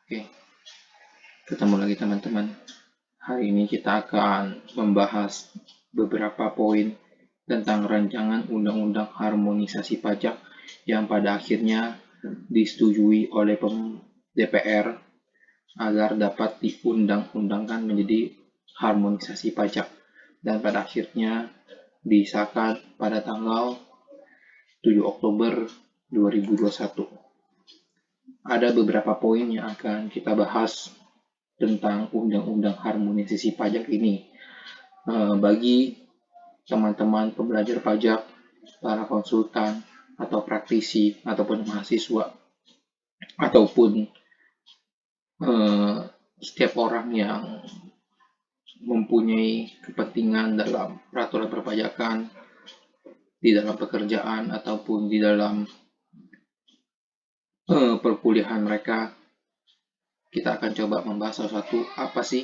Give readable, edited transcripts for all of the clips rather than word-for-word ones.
Oke, ketemu lagi teman-teman. Hari ini kita akan membahas beberapa poin tentang rancangan undang-undang harmonisasi pajak yang pada akhirnya disetujui oleh DPR agar dapat diundang-undangkan menjadi harmonisasi pajak dan pada akhirnya disahkan pada tanggal 7 Oktober 2021. Ada beberapa poin yang akan kita bahas tentang undang-undang harmonisasi pajak ini. Bagi teman-teman pembelajar pajak, para konsultan, atau praktisi, ataupun mahasiswa, ataupun setiap orang yang mempunyai kepentingan dalam peraturan perpajakan, di dalam pekerjaan, ataupun di dalam perkuliahan mereka, kita akan coba membahas satu-satu apa sih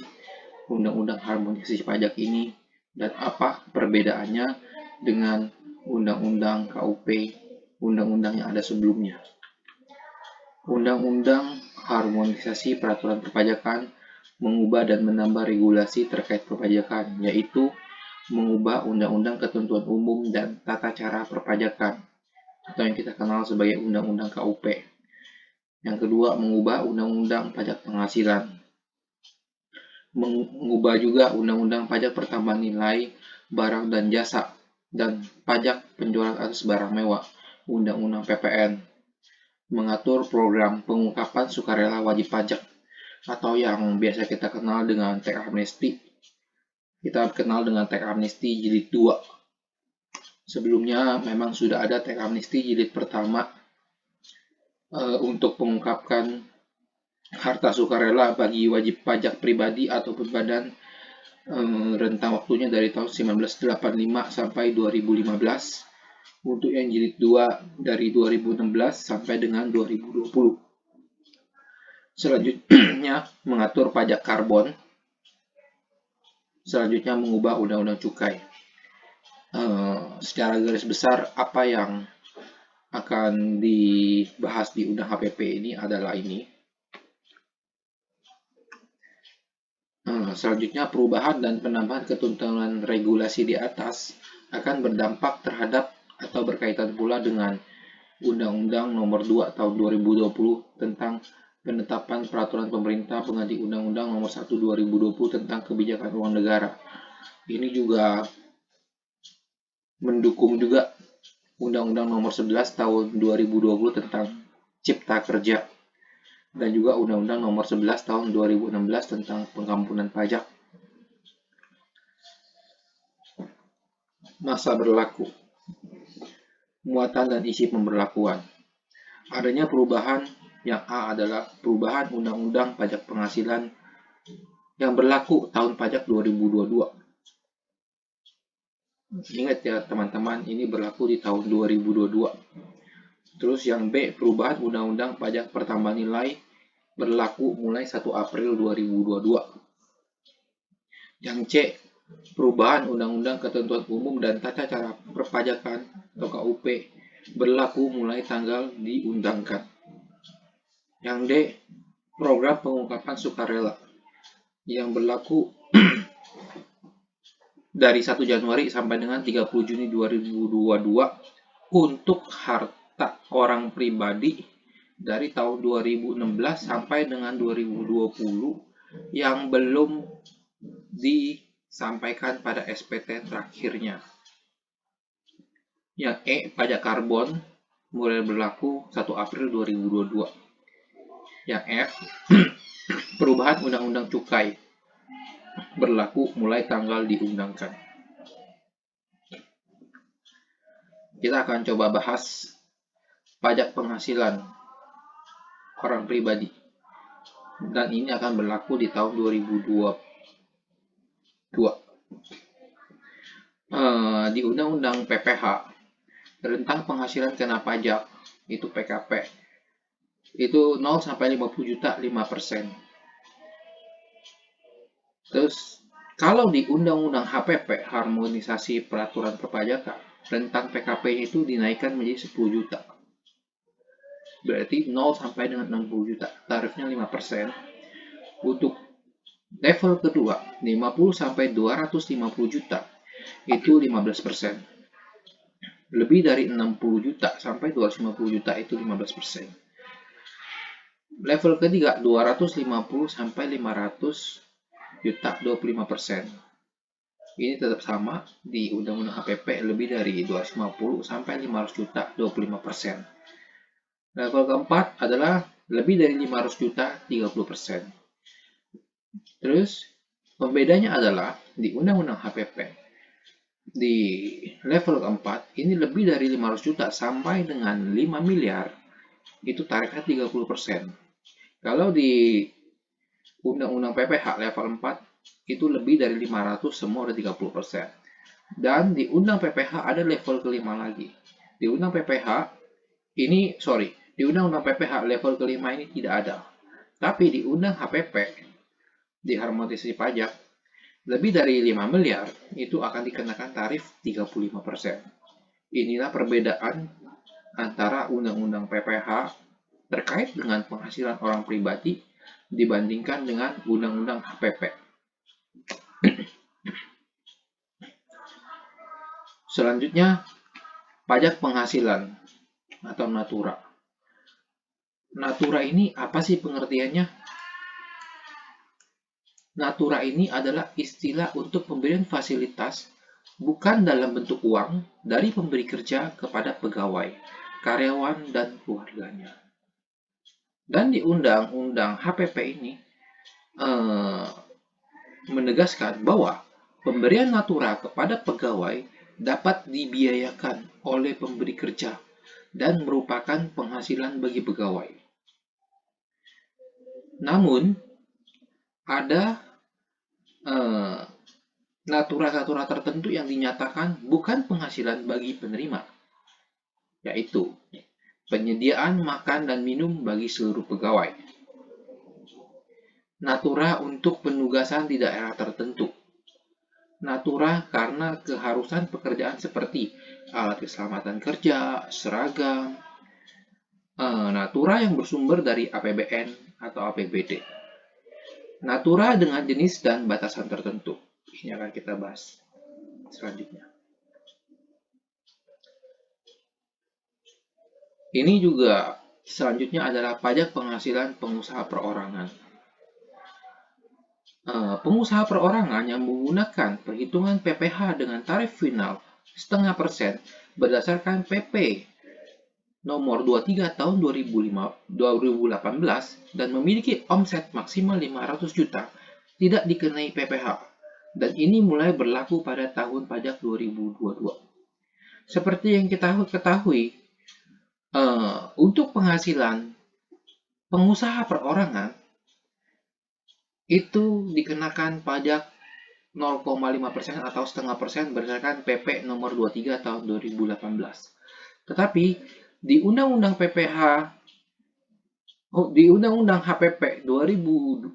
undang-undang harmonisasi pajak ini dan apa perbedaannya dengan undang-undang KUP, undang-undang yang ada sebelumnya. Undang-undang harmonisasi peraturan perpajakan mengubah dan menambah regulasi terkait perpajakan, yaitu mengubah undang-undang ketentuan umum dan tata cara perpajakan atau yang kita kenal sebagai undang-undang KUP. Yang kedua, mengubah undang-undang pajak penghasilan. Mengubah juga undang-undang pajak pertambahan nilai barang dan jasa dan pajak penjualan atas barang mewah, undang-undang PPN. Mengatur program pengungkapan sukarela wajib pajak atau yang biasa kita kenal dengan tax amnesty. Kita kenal dengan tax amnesty jilid 2. Sebelumnya memang sudah ada tax amnesty jilid pertama untuk mengungkapkan harta sukarela bagi wajib pajak pribadi ataupun badan rentang waktunya dari tahun 1985 sampai 2015. Untuk yang jilid 2 dari 2016 sampai dengan 2020. Selanjutnya mengatur pajak karbon. Selanjutnya mengubah undang-undang cukai. Secara garis besar apa yang akan dibahas di undang HPP ini adalah ini. Selanjutnya perubahan dan penambahan ketentuan regulasi di atas akan berdampak terhadap atau berkaitan pula dengan Undang-Undang Nomor 2 Tahun 2020 tentang penetapan peraturan pemerintah pengganti Undang-Undang Nomor 1 2020 tentang kebijakan uang negara. Ini juga mendukung juga Undang-Undang Nomor 11 Tahun 2020 tentang Cipta Kerja dan juga Undang-Undang Nomor 11 Tahun 2016 tentang pengampunan pajak. Masa berlaku, muatan dan isi pemberlakuan. Adanya perubahan yang A adalah perubahan Undang-Undang Pajak Penghasilan yang berlaku tahun pajak 2022. Ingat ya teman-teman, ini berlaku di tahun 2022. Terus yang B, perubahan Undang-Undang Pajak Pertambahan Nilai berlaku mulai 1 April 2022. Yang C, perubahan Undang-Undang Ketentuan Umum dan Tata Cara Perpajakan atau KUP berlaku mulai tanggal diundangkan. Yang D, program pengungkapan sukarela yang berlaku dari 1 Januari sampai dengan 30 Juni 2022 untuk harta orang pribadi dari tahun 2016 sampai dengan 2020 yang belum disampaikan pada SPT terakhirnya. Yang E, pajak karbon mulai berlaku 1 April 2022. Yang F, perubahan Undang-Undang Cukai berlaku mulai tanggal diundangkan. Kita akan coba bahas pajak penghasilan orang pribadi. Dan ini akan berlaku di tahun 2022. Di Undang-Undang PPH, rentang penghasilan kena pajak, itu PKP, itu 0 sampai 50 juta 5%. Terus kalau di Undang-Undang HPP, harmonisasi peraturan perpajakan, rentang PKP itu dinaikkan menjadi 10 juta. berarti 0 sampai dengan 60 juta, tarifnya 5%. Untuk level kedua, 50 sampai 250 juta, itu 15%. Lebih dari 60 juta sampai 250 juta itu 15%. Level ketiga, 250 sampai 500 juta, 25%. Ini tetap sama di Undang-Undang HPP, lebih dari 250 sampai 500 juta, 25%. Level keempat adalah lebih dari 500 juta, 30%. Terus, pembedanya adalah di Undang-Undang HPP, di level keempat, ini lebih dari 500 juta sampai dengan 5 miliar, itu tarifnya 30%. Kalau di Undang-Undang PPH level 4, itu lebih dari 500, semua udah 30%. Dan di Undang PPH ada level kelima lagi. Di Undang PPH, di Undang-Undang PPH level kelima ini tidak ada. Tapi di Undang HPP, di harmonisasi pajak, lebih dari 5 miliar, itu akan dikenakan tarif 35%. Inilah perbedaan antara Undang-Undang PPH terkait dengan penghasilan orang pribadi dibandingkan dengan Undang-Undang HPP. Selanjutnya, pajak penghasilan atau natura. Natura ini apa sih pengertiannya? Natura ini adalah istilah untuk pemberian fasilitas bukan dalam bentuk uang dari pemberi kerja kepada pegawai, karyawan, dan keluarganya. Dan di Undang-Undang HPP ini menegaskan bahwa pemberian natura kepada pegawai dapat dibiayakan oleh pemberi kerja dan merupakan penghasilan bagi pegawai. Namun, ada natura-natura tertentu yang dinyatakan bukan penghasilan bagi penerima, yaitu penyediaan makan dan minum bagi seluruh pegawai, natura untuk penugasan di daerah tertentu, natura karena keharusan pekerjaan seperti alat keselamatan kerja, seragam, natura yang bersumber dari APBN atau APBD, natura dengan jenis dan batasan tertentu. Ini akan kita bahas selanjutnya. Ini juga selanjutnya adalah pajak penghasilan pengusaha perorangan. Pengusaha perorangan yang menggunakan perhitungan PPH dengan tarif final 0,5% berdasarkan PP nomor 23 tahun 2018 dan memiliki omset maksimal 500 juta tidak dikenai PPH, dan ini mulai berlaku pada tahun pajak 2022. Seperti yang kita ketahui, untuk penghasilan pengusaha perorangan itu dikenakan pajak 0,5% atau 0,5% berdasarkan PP nomor 23 tahun 2018. Tetapi di Undang-Undang PPH, di Undang-Undang HPP 2000,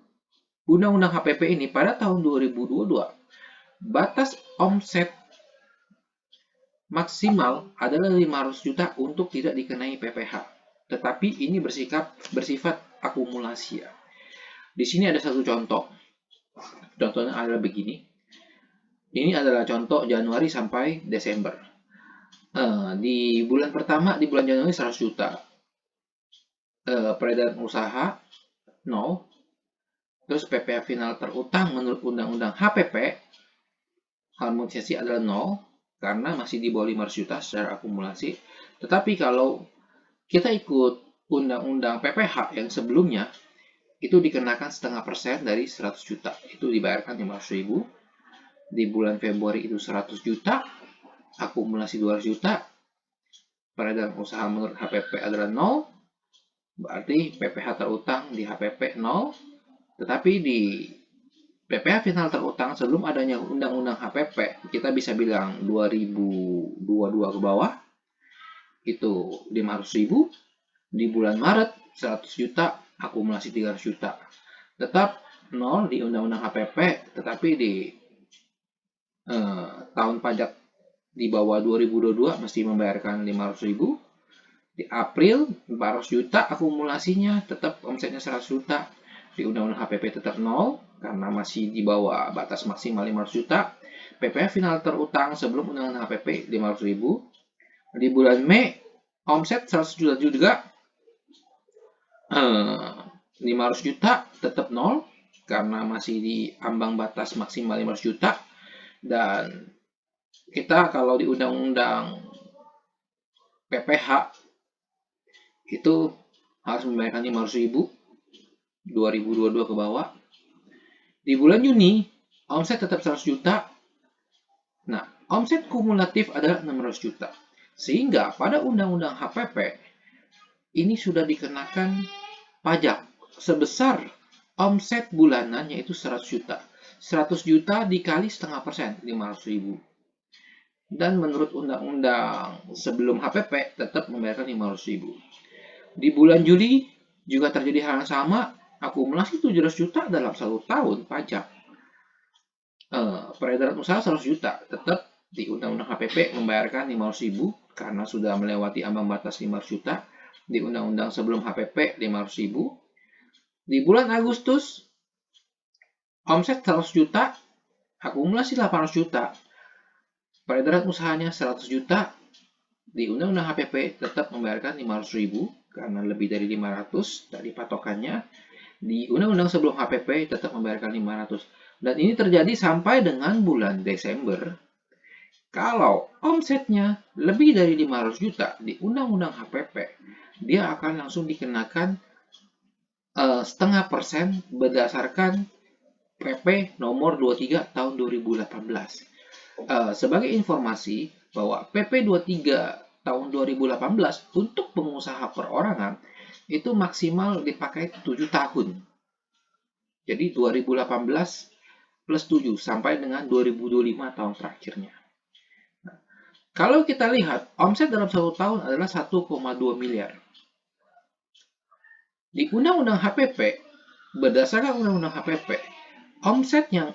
Undang-Undang HPP ini pada tahun 2022, batas omset maksimal adalah 500 juta untuk tidak dikenai PPH. Tetapi ini bersifat akumulasi ya. Di sini ada satu contoh. Contohnya adalah begini. Ini adalah contoh Januari sampai Desember. Di bulan pertama, di bulan Januari 100 juta. Peredaran usaha 0. Terus PPh final terutang menurut Undang-Undang HPP, harmonisasi adalah 0, karena masih di bawah 500 juta secara akumulasi. Tetapi kalau kita ikut Undang-Undang PPH yang sebelumnya, itu dikenakan 0,5% dari 100 juta. Itu dibayarkan 500.000. Di bulan Februari itu 100 juta, akumulasi 200 juta. Peredaran usaha menurut HPP adalah 0, berarti PPH terutang di HPP 0. Tetapi di PPH final terutang sebelum adanya Undang-Undang HPP, kita bisa bilang 2022 ke bawah, itu 500.000. Di bulan Maret 100 juta, akumulasi 300 juta. Tetap 0 di Undang-Undang HPP, tetapi di tahun pajak di bawah 2022 mesti membayarkan 500.000. Di April 400 juta akumulasinya, tetap omsetnya 100 juta. Di Undang-Undang HPP tetap 0 karena masih di bawah batas maksimal 500 juta. PPh final terutang sebelum Undang-Undang HPP 500.000. Di bulan Mei omset 100 juta juga, 500 juta tetap 0 karena masih di ambang batas maksimal 500 juta. Dan kita kalau di undang-undang PPh itu harus membayarkan 500.000 2022 ke bawah. Di bulan Juni omset tetap 100 juta. Nah, omset kumulatif adalah 600 juta. Sehingga pada undang-undang HPP ini sudah dikenakan pajak sebesar omset bulanannya itu 100 juta. 100 juta dikali setengah persen, 500.000. Dan menurut undang-undang sebelum HPP tetap membayarkan 500.000. Di bulan Juli juga terjadi hal yang sama, akumulasi 700 juta dalam 1 tahun pajak. Peredaran usaha 100 juta, tetap di Undang-Undang HPP membayarkan 500.000 karena sudah melewati ambang batas 500 juta. Di Undang-Undang sebelum HPP 500.000. Di bulan Agustus omset 100 juta, akumulasi 800 juta. Peredaran usahanya 100 juta, di Undang-Undang HPP tetap membayarkan 500.000 karena lebih dari 500 dari patokannya. Di Undang-Undang sebelum HPP tetap membayarkan 500. Dan ini terjadi sampai dengan bulan Desember. Kalau omsetnya lebih dari 500 juta di Undang-Undang HPP, dia akan langsung dikenakan setengah persen berdasarkan PP nomor 23 tahun 2018. Sebagai informasi bahwa PP 23 tahun 2018 untuk pengusaha perorangan itu maksimal dipakai 7 tahun. Jadi 2018 plus 7 sampai dengan 2025 tahun terakhirnya. Nah, kalau kita lihat omset dalam 1 tahun adalah 1,2 miliar. Di Undang-Undang HPP, berdasarkan Undang-Undang HPP, omset yang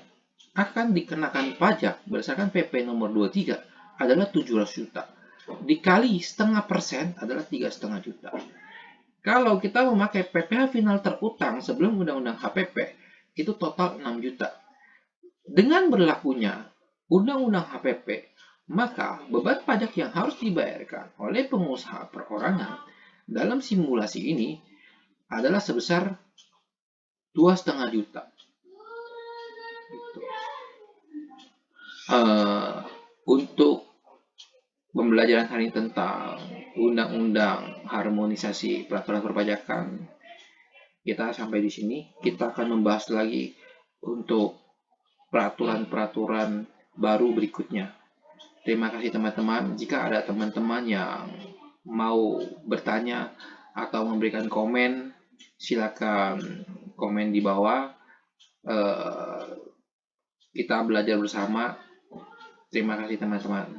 akan dikenakan pajak berdasarkan PP nomor 23 adalah 700 juta. Dikali setengah persen adalah 3,5 juta. Kalau kita memakai PPh final terutang sebelum Undang-Undang HPP, itu total 6 juta. Dengan berlakunya Undang-Undang HPP, maka beban pajak yang harus dibayarkan oleh pengusaha perorangan dalam simulasi ini adalah sebesar 2,5 juta. Untuk pembelajaran hari ini tentang undang-undang harmonisasi peraturan perpajakan, kita sampai di sini. Kita akan membahas lagi untuk peraturan-peraturan baru berikutnya. Terima kasih teman-teman. Jika ada teman-teman yang mau bertanya atau memberikan komen, silakan komen di bawah. Kita belajar bersama. Terima kasih teman-teman.